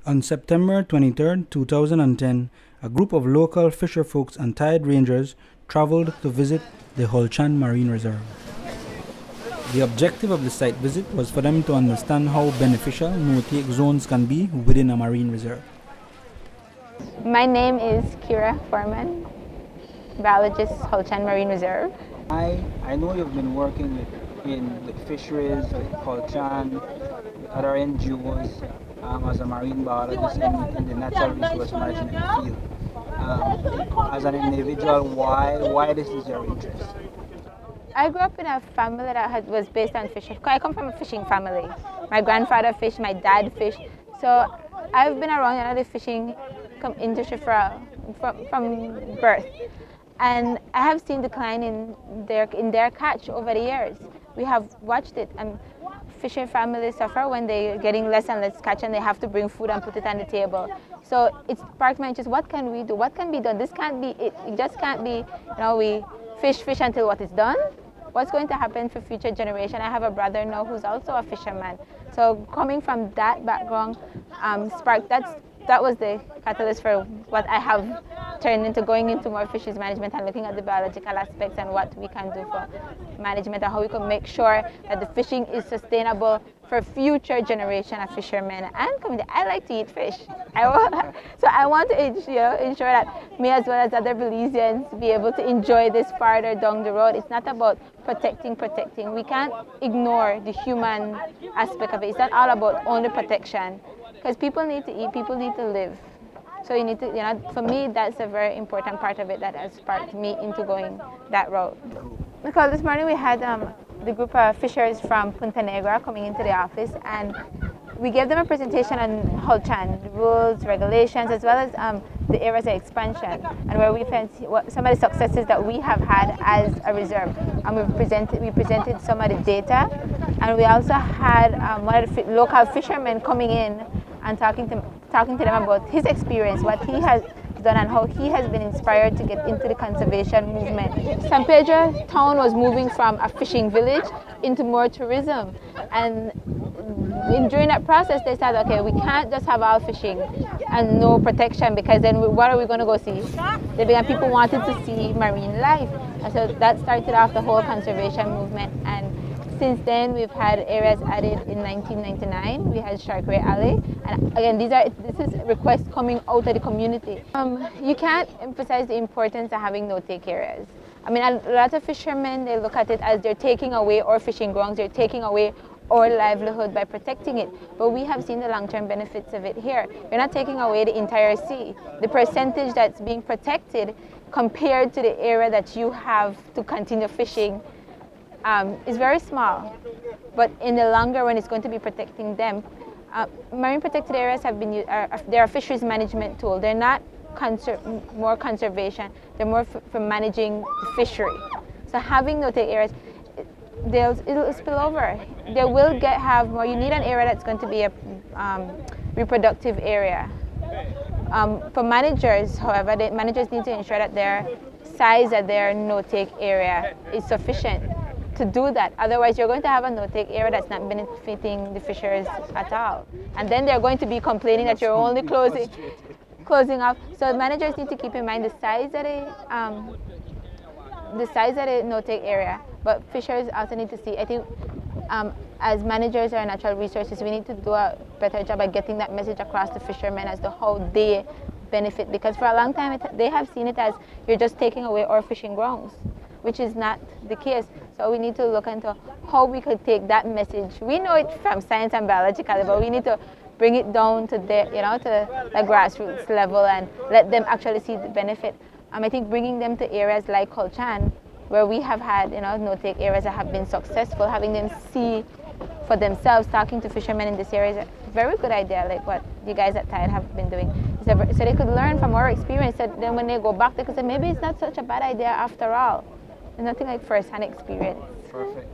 On September 23, 2010, a group of local fisher folks and tide rangers traveled to visit the Hol Chan Marine Reserve. The objective of the site visit was for them to understand how beneficial no-take zones can be within a marine reserve. My name is Kira Foreman, biologist, Hol Chan Marine Reserve. I know you've been working with fisheries, with Hol Chan, with other NGOs as a marine biologist in the natural resource management field. As an individual, why this is your interest? I grew up in a family that was based on fishing. I come from a fishing family. My grandfather fished, my dad fished. So I've been around the fishing industry from birth. And I have seen decline in their catch over the years. We have watched it, and fishing families suffer when they're getting less and less catch and they have to bring food and put it on the table. So it sparked my interest. What can we do? What can be done? This can't be it. It just can't be, we fish until what is done. What's going to happen for future generation? I have a brother now who's also a fisherman. So coming from that background, that was the catalyst for what I have turned into going into more fisheries management and looking at the biological aspects and what we can do for management and how we can make sure that the fishing is sustainable for future generation of fishermen and community. I like to eat fish. So I want to ensure that me as well as other Belizeans be able to enjoy this farther down the road. It's not about protecting. We can't ignore the human aspect of it. It's not all about only protection. Because people need to eat, people need to live. So you need to, for me, that's a very important part of it that has sparked me into going that route. Because this morning we had the group of fishers from Punta Negra coming into the office, and we gave them a presentation on Hol Chan, the rules, regulations, as well as the areas of expansion, and where we found some of the successes that we have had as a reserve. And we presented some of the data, and we also had one of the local fishermen coming in and talking to them about his experience, what he has done and how he has been inspired to get into the conservation movement. San Pedro town was moving from a fishing village into more tourism, and during that process they said, okay, we can't just have all fishing and no protection, because then what are we going to go see? People wanted to see marine life, and so that started off the whole conservation movement. And since then, we've had areas added in 1999. We had Shark Ray Alley, and again, this is requests coming out of the community. You can't emphasize the importance of having no-take areas. I mean, a lot of fishermen, they look at it as they're taking away our fishing grounds, they're taking away our livelihood by protecting it. But we have seen the long-term benefits of it here. We're not taking away the entire sea. The percentage that's being protected compared to the area that you have to continue fishing is very small, but in the longer run, it's going to be protecting them. Marine protected areas have been they're a fisheries management tool. They're not more conservation. They're more for managing the fishery. So having no-take areas, it'll spill over. They will have more. You need an area that's going to be a reproductive area. For managers, however, the managers need to ensure that their size of their no-take area is sufficient to do that. Otherwise, you're going to have a no-take area that's not benefiting the fishers at all. And then they're going to be complaining that you're only closing off. So managers need to keep in mind the size of the no-take area. But fishers also need to see, I think, as managers or natural resources, we need to do a better job at getting that message across to fishermen as to how they benefit. Because for a long time, they have seen it as you're just taking away our fishing grounds, which is not the case. So we need to look into how we could take that message. We know it from science and biologically, but we need to bring it down to the grassroots level and let them actually see the benefit. I think bringing them to areas like Hol Chan, where we have had no-take areas that have been successful, having them see for themselves, talking to fishermen in this area is a very good idea, like what you guys at Tide have been doing. So they could learn from our experience, so then when they go back, they could say, maybe it's not such a bad idea after all. There's nothing like first-hand experience. Perfect.